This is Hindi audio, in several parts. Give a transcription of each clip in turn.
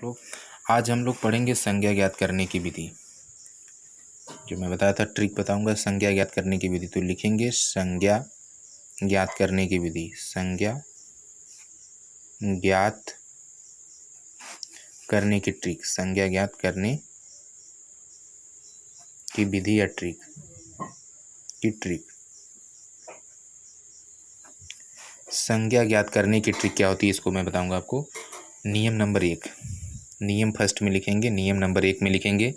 लोग आज हम लोग पढ़ेंगे संज्ञा ज्ञात करने की विधि। जो मैं बताया था ट्रिक बताऊंगा संज्ञा ज्ञात करने की विधि। तो लिखेंगे संज्ञा ज्ञात करने की विधि। संज्ञा ज्ञात करने की ट्रिक। संज्ञा ज्ञात करने की विधि या ट्रिक की ट्रिक। संज्ञा ज्ञात करने की ट्रिक क्या होती है इसको मैं बताऊंगा आपको। नियम नंबर 1, नियम फर्स्ट में लिखेंगे। नियम नंबर 1 में लिखेंगे।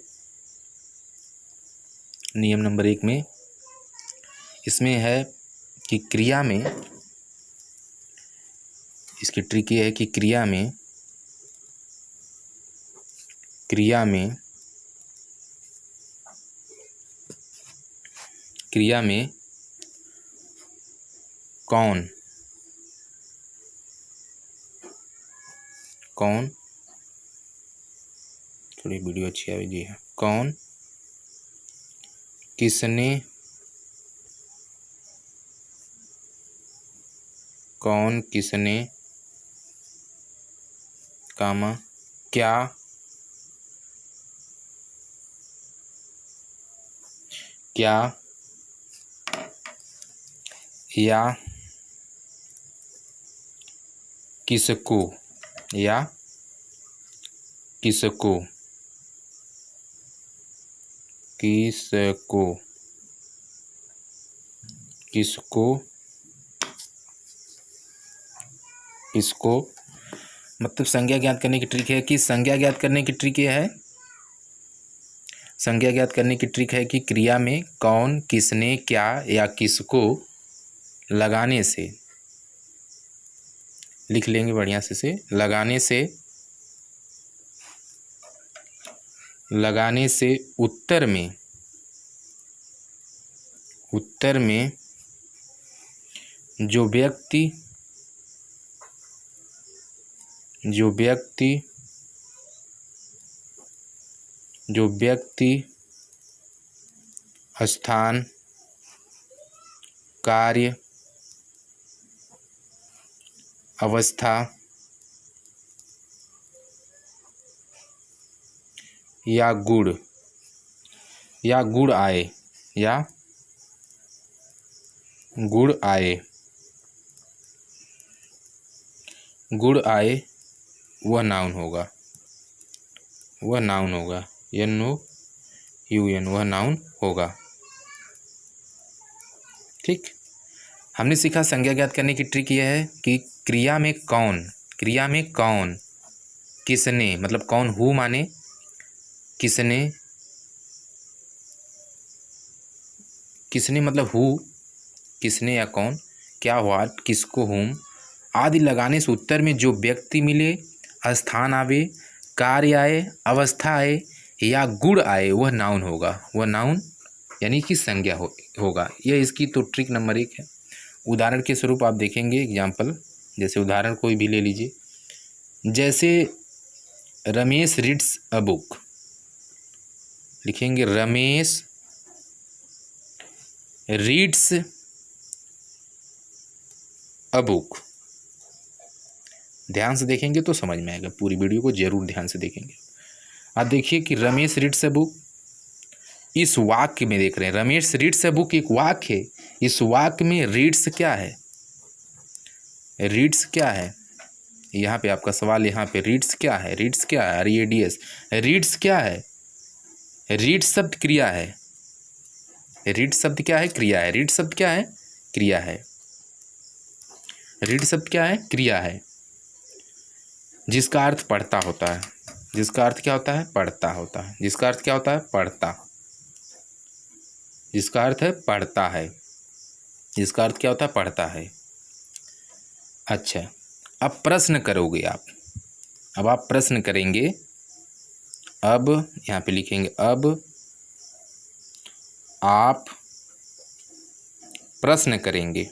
नियम नंबर 1 में इसमें है कि क्रिया में, इसकी ट्रिक ये है कि क्रिया में कौन थोड़ी वीडियो अच्छी आ रही है। कौन किसने कामा क्या या किसको मतलब संज्ञा ज्ञात करने की ट्रिक है कि संज्ञा ज्ञात करने की ट्रिक ये है। संज्ञा ज्ञात करने की ट्रिक है कि क्रिया में कौन, किसने, क्या या किसको लगाने से, लिख लेंगे बढ़िया से लगाने से उत्तर में जो व्यक्ति स्थान, कार्य, अवस्था या गुण आए वह नाउन होगा। NOUN वह नाउन होगा। ठीक, हमने सीखा संज्ञा ज्ञात करने की ट्रिक यह है कि क्रिया में कौन, किसने मतलब कौन, हु माने किसने मतलब हु, किसने या कौन, क्या, व्हाट, किसको, हुम आदि लगाने से उत्तर में जो व्यक्ति मिले, स्थान आवे, कार्य आए, अवस्था आए या गुण आए वह नाउन होगा। वह नाउन यानी कि संज्ञा होगा। यह इसकी तो ट्रिक नंबर 1 है। उदाहरण के स्वरूप आप देखेंगे एग्जाम्पल, जैसे उदाहरण कोई भी ले लीजिए। जैसे रमेश रीड्स अ बुक, लिखेंगे रमेश रीड्स अ बुक। ध्यान से देखेंगे तो समझ में आएगा, पूरी वीडियो को जरूर ध्यान से देखेंगे। आप देखिए कि रमेश रीड्स अ बुक, इस वाक्य में देख रहे हैं रमेश रीड्स अ बुक एक वाक्य है। इस वाक्य में रीड्स क्या है, यहाँ पे आपका सवाल, यहाँ पे रीड्स क्या है, READS रीड्स क्या है। रीड्स शब्द क्रिया है, रीड्स शब्द क्या है, क्रिया है। रीड शब्द क्या है, क्रिया है। रीड शब्द क्या है, क्रिया है, जिसका अर्थ पढ़ता होता है। जिसका अर्थ क्या होता है, पढ़ता होता है। जिसका अर्थ क्या होता है, पढ़ता। जिसका अर्थ है पढ़ता है। जिसका अर्थ क्या होता है, पढ़ता है। अच्छा, अब प्रश्न करोगे आप। अब आप प्रश्न करेंगे। अब यहाँ पे लिखेंगे, अब आप प्रश्न करेंगे।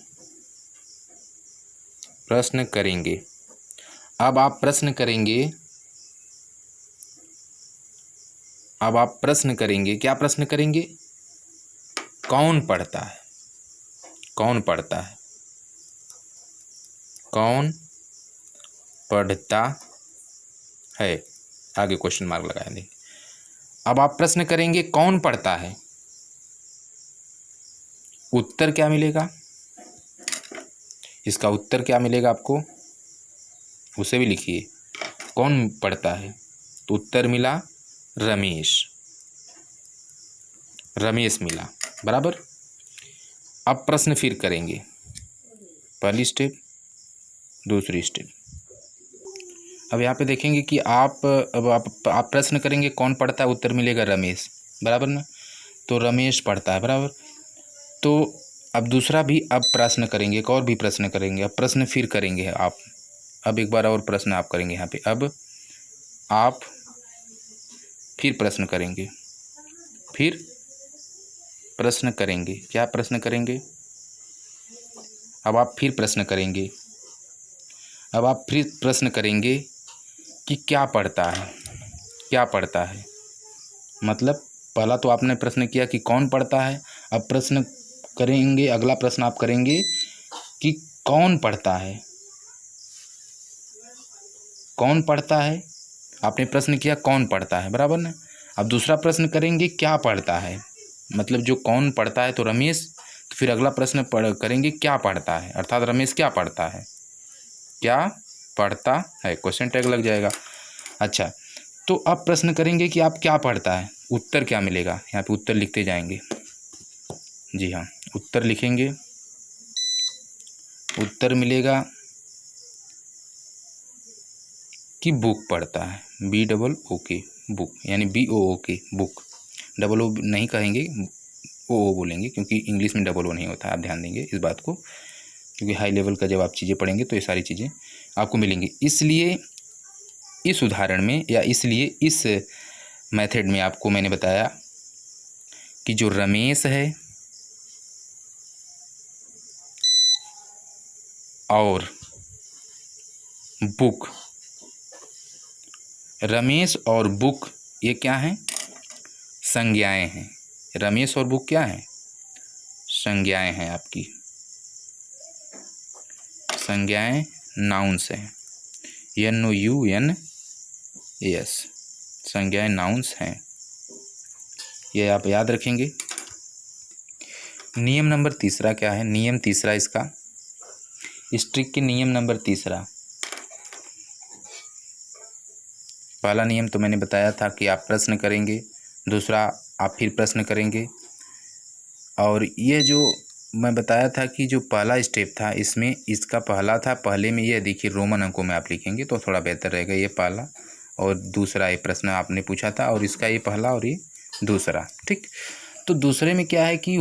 अब आप प्रश्न करेंगे। अब आप प्रश्न करेंगे। क्या प्रश्न करेंगे, कौन पढ़ता है, कौन पढ़ता है, कौन पढ़ता है। आगे क्वेश्चन मार्क लगा देंगे। अब आप प्रश्न करेंगे कौन पढ़ता है, उत्तर क्या मिलेगा, इसका उत्तर क्या मिलेगा आपको, उसे भी लिखिए। कौन पढ़ता है, तो उत्तर मिला रमेश, रमेश मिला, बराबर। अब प्रश्न फिर करेंगे, पहली स्टेप, दूसरी स्टेप। अब यहाँ पे देखेंगे कि अब आप प्रश्न करेंगे कौन पढ़ता है, उत्तर मिलेगा रमेश, बराबर ना, तो रमेश पढ़ता है, बराबर। तो अब दूसरा भी अब प्रश्न करेंगे, एक और भी प्रश्न करेंगे, अब प्रश्न फिर करेंगे आप, अब एक बार और प्रश्न आप करेंगे यहाँ पे। अब आप फिर प्रश्न करेंगे, फिर प्रश्न करेंगे, क्या प्रश्न करेंगे, अब आप फिर प्रश्न करेंगे, अब आप फिर प्रश्न करेंगे कि क्या पढ़ता है, क्या पढ़ता है, मतलब पहला तो आपने प्रश्न किया कि कौन पढ़ता है, अब प्रश्न करेंगे, अगला प्रश्न आप करेंगे कि कौन पढ़ता है, कौन पढ़ता है, आपने प्रश्न किया कौन पढ़ता है, बराबर ना। अब दूसरा प्रश्न करेंगे क्या पढ़ता है, मतलब जो कौन पढ़ता है तो रमेश, तो फिर अगला प्रश्न करेंगे क्या पढ़ता है, अर्थात रमेश क्या पढ़ता है, क्या पढ़ता है, क्वेश्चन टैग लग जाएगा। अच्छा, तो अब प्रश्न करेंगे कि आप क्या पढ़ता है, उत्तर क्या मिलेगा, यहाँ पे उत्तर लिखते जाएंगे, जी हाँ, उत्तर लिखेंगे, उत्तर मिलेगा कि बुक पढ़ता है, BOOK, बुक, यानी BOOK, बुक, डबल ओ नहीं कहेंगे, ओ बोलेंगे, क्योंकि इंग्लिश में डबल ओ नहीं होता, आप ध्यान देंगे इस बात को, क्योंकि हाई लेवल का जब आप चीज़ें पढ़ेंगे तो ये सारी चीज़ें आपको मिलेंगी। इसलिए इस उदाहरण में, या इसलिए इस मेथड में आपको मैंने बताया कि जो रमेश है और बुक, रमेश और बुक ये क्या हैं, संज्ञाएं हैं, रमेश और बुक क्या हैं, संज्ञाएं हैं, आपकी संज्ञाएं, नाउन्स हैं, NOUNS, संज्ञाएं नाउन्स हैं, ये आप याद रखेंगे। नियम नंबर तीसरा क्या है, नियम तीसरा इसका, इस ट्रिक के नियम नंबर तीसरा, पहला नियम तो मैंने बताया था कि आप प्रश्न करेंगे, दूसरा आप फिर प्रश्न करेंगे, और ये जो मैं बताया था कि जो पहला स्टेप था इसमें, इसका पहला था, पहले में ये देखिए रोमन अंकों में आप लिखेंगे तो थोड़ा बेहतर रहेगा, ये पहला और दूसरा ये प्रश्न आपने पूछा था, और इसका ये पहला और ये दूसरा, ठीक। तो दूसरे में क्या है कि,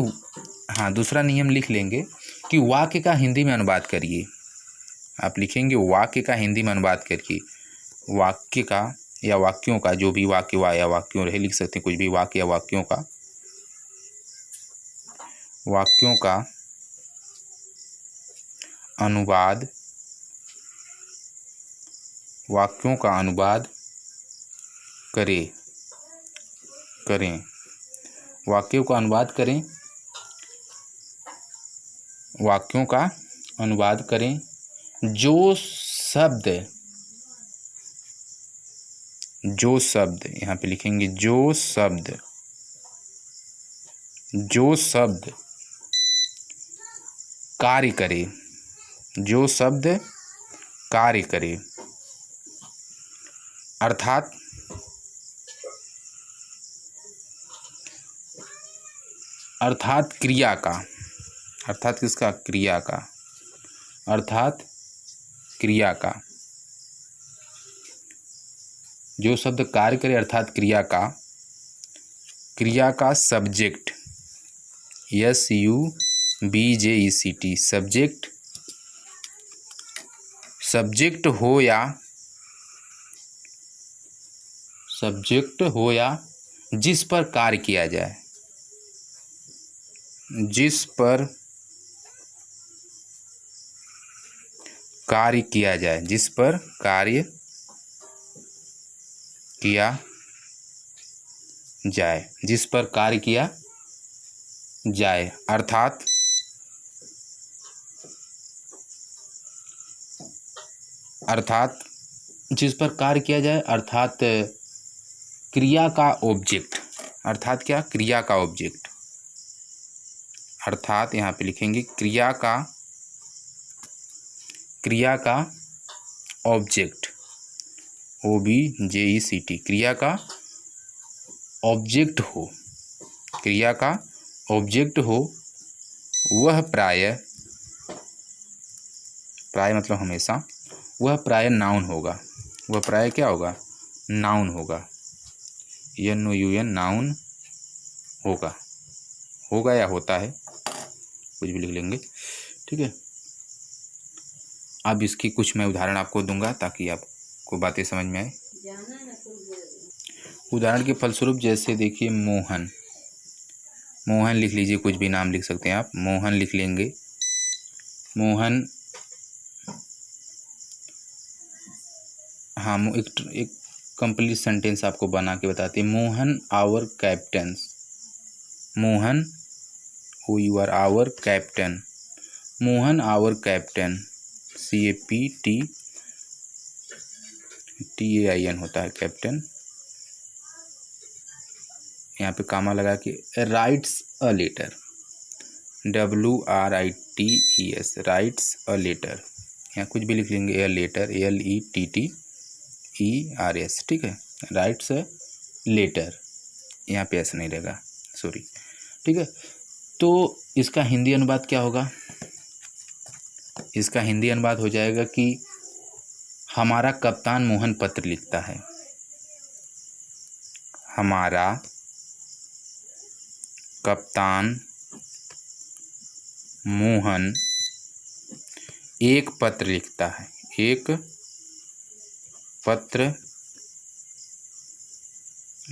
हाँ, दूसरा नियम लिख लेंगे कि वाक्य का हिंदी में अनुवाद करिए, आप लिखेंगे वाक्य का हिंदी में अनुवाद करिए, वाक्य का या वाक्यों का, जो भी वाक्य या वाक्यों रहे, लिख सकते हैं कुछ भी, वाक्य या वाक्यों का, वाक्यों का अनुवाद, वाक्यों का अनुवाद करें, वाक्यों का अनुवाद करें, वाक्यों का अनुवाद करें, जो शब्द यहाँ पे लिखेंगे, जो शब्द कार्य करे, जो शब्द कार्य करे, अर्थात क्रिया का, अर्थात किसका, क्रिया का, अर्थात क्रिया का, जो शब्द कार्य करे अर्थात क्रिया का, क्रिया का सब्जेक्ट, SUBJECT, सब्जेक्ट हो या जिस पर कार्य किया जाए, जिस पर कार्य किया जाए, जिस पर कार्य किया जाए, जिस पर कार्य किया जाए, अर्थात जिस पर कार्य किया जाए, अर्थात क्रिया का ऑब्जेक्ट, अर्थात क्या, क्रिया का ऑब्जेक्ट, अर्थात यहाँ पे लिखेंगे क्रिया का ऑब्जेक्ट, OBJECT, क्रिया का ऑब्जेक्ट हो, क्रिया का ऑब्जेक्ट हो, वह प्राय मतलब हमेशा, वह प्राय नाउन होगा, वह प्राय क्या होगा, नाउन होगा, NOUN, नाउन होगा या होता है, कुछ भी लिख लेंगे, ठीक है। अब इसकी कुछ मैं उदाहरण आपको दूंगा ताकि आपको बातें समझ में आए। उदाहरण के फलस्वरूप जैसे देखिए मोहन लिख लीजिए, कुछ भी नाम लिख सकते हैं आप, मोहन लिख लेंगे। मोहन, हाँ, एक कंप्लीट सेंटेंस आपको बना के बताते हैं। Mohan our captain, Mohan who you are, our captain, Mohan our captain, CAPTAIN होता है कैप्टन, यहाँ पे कामा लगा के, writes a letter, WRITES, writes a letter, यहाँ कुछ भी लिख लेंगे, ए लेटर, LETTERS, ठीक है, राइट्स अ लेटर, यहाँ पे ऐसा नहीं रहेगा, सॉरी, ठीक है। तो इसका हिंदी अनुवाद क्या होगा, इसका हिंदी अनुवाद हो जाएगा कि हमारा कप्तान मोहन पत्र लिखता है, हमारा कप्तान मोहन एक पत्र लिखता है, एक पत्र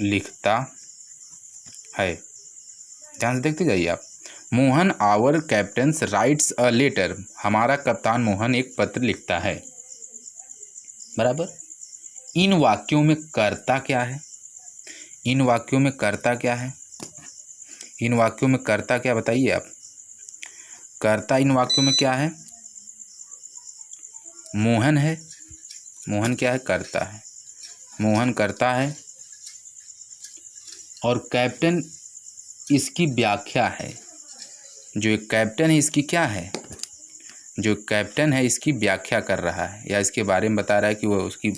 लिखता है, ध्यान से देखते जाइए आप। Mohan our captain's writes a letter, हमारा कप्तान मोहन एक पत्र लिखता है, बराबर। इन वाक्यों में कर्ता क्या है, इन वाक्यों में कर्ता क्या है, इन वाक्यों में कर्ता क्या, बताइए आप। कर्ता इन वाक्यों में क्या है, मोहन है, मोहन क्या है, कर्ता है, मोहन कर्ता है, और कैप्टन इसकी व्याख्या है, जो एक कैप्टन है इसकी क्या है, जो कैप्टन है इसकी व्याख्या कर रहा है, या इसके बारे में बता रहा है कि वह उसकी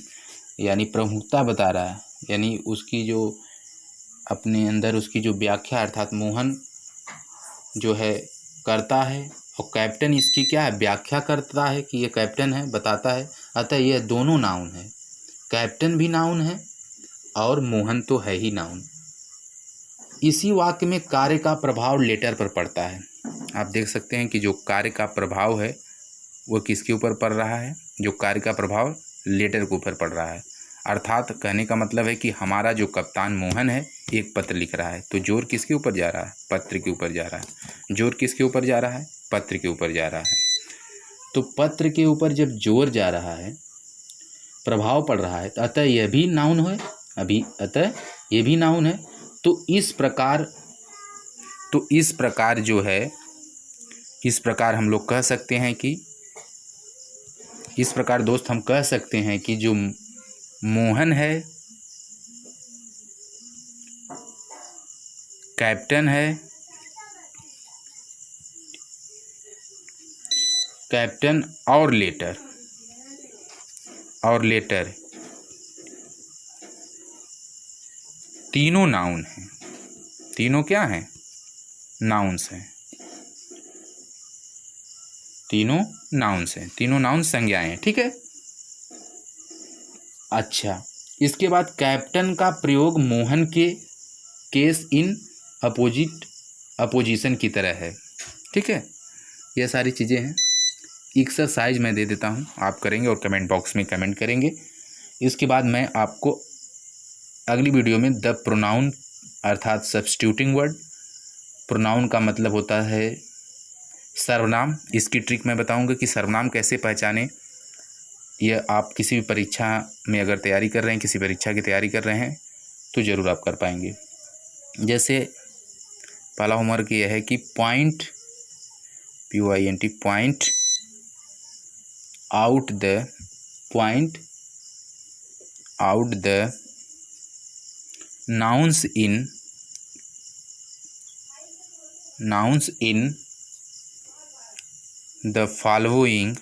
यानी प्रमुखता बता रहा है, यानी उसकी जो अपने अंदर उसकी जो व्याख्या, अर्थात मोहन जो है करता है और कैप्टन इसकी क्या है, व्याख्या करता है कि ये कैप्टन है, बताता है, अतः यह दोनों नाउन है, कैप्टन भी नाउन है और मोहन तो है ही नाउन। इसी वाक्य में कार्य का प्रभाव लेटर पर पड़ता है, आप देख सकते हैं कि जो कार्य का प्रभाव है वो किसके ऊपर पड़ रहा है, जो कार्य का प्रभाव लेटर के ऊपर पड़ रहा है, अर्थात कहने का मतलब है कि हमारा जो कप्तान मोहन है एक पत्र लिख रहा है, तो जोर किसके ऊपर जा रहा है, पत्र के ऊपर जा रहा है, जोर किसके ऊपर जा रहा है, पत्र के ऊपर जा रहा है। तो पत्र के ऊपर जब जोर जा रहा है, प्रभाव पड़ रहा है, तो अतः यह भी नाउन है, अतः ये भी नाउन है। तो इस प्रकार जो है, इस प्रकार हम लोग कह सकते हैं कि, इस प्रकार दोस्त हम कह सकते हैं कि जो मोहन है कैप्टन है, कैप्टन और लेटर तीनों नाउन हैं, तीनों क्या हैं, नाउन्स हैं, तीनों नाउन्स हैं, तीनों नाउन संज्ञाएं हैं, ठीक है। अच्छा, इसके बाद कैप्टन का प्रयोग मोहन के केस इन अपोजिशन की तरह है, ठीक है। यह सारी चीज़ें हैं, एक्सरसाइज मैं दे देता हूँ, आप करेंगे और कमेंट बॉक्स में कमेंट करेंगे। इसके बाद मैं आपको अगली वीडियो में द प्रोनाउन अर्थात सब्स्टिट्यूटिंग वर्ड, प्रोनाउन का मतलब होता है सर्वनाम, इसकी ट्रिक मैं बताऊंगा कि सर्वनाम कैसे पहचाने। यह आप किसी भी परीक्षा में अगर तैयारी कर रहे हैं, किसी परीक्षा की तैयारी कर रहे हैं तो ज़रूर आप कर पाएंगे। जैसे पहला होमवर्क यह है कि point, POINT, point out the nouns in the following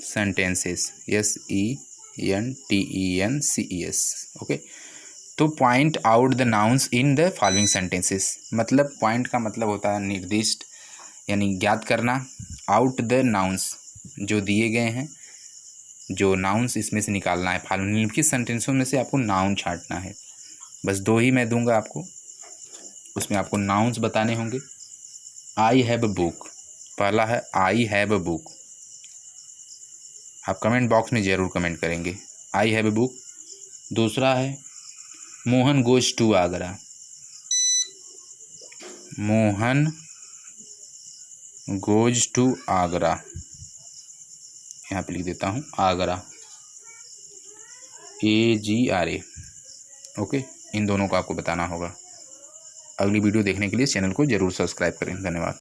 sentences. sentences. Okay, तो point out the nouns in the following sentences, मतलब पॉइंट का मतलब होता है निर्दिष्ट यानी ज्ञात करना, आउट द नाउन्स जो दिए गए हैं, जो नाउन्स इसमें से निकालना है, निम्नलिखित सेंटेंसों में से आपको नाउन छांटना है। बस 2 ही मैं दूंगा आपको, उसमें आपको नाउन्स बताने होंगे। आई हैव अ बुक, पहला है आई हैव अ बुक, आप कमेंट बॉक्स में ज़रूर कमेंट करेंगे आई हैव अ बुक। दूसरा है Mohan goes to Agra, Mohan goes to Agra, यहाँ पे लिख देता हूँ आगरा, AGRA। ओके, इन दोनों को आपको बताना होगा। अगली वीडियो देखने के लिए चैनल को ज़रूर सब्सक्राइब करें। धन्यवाद।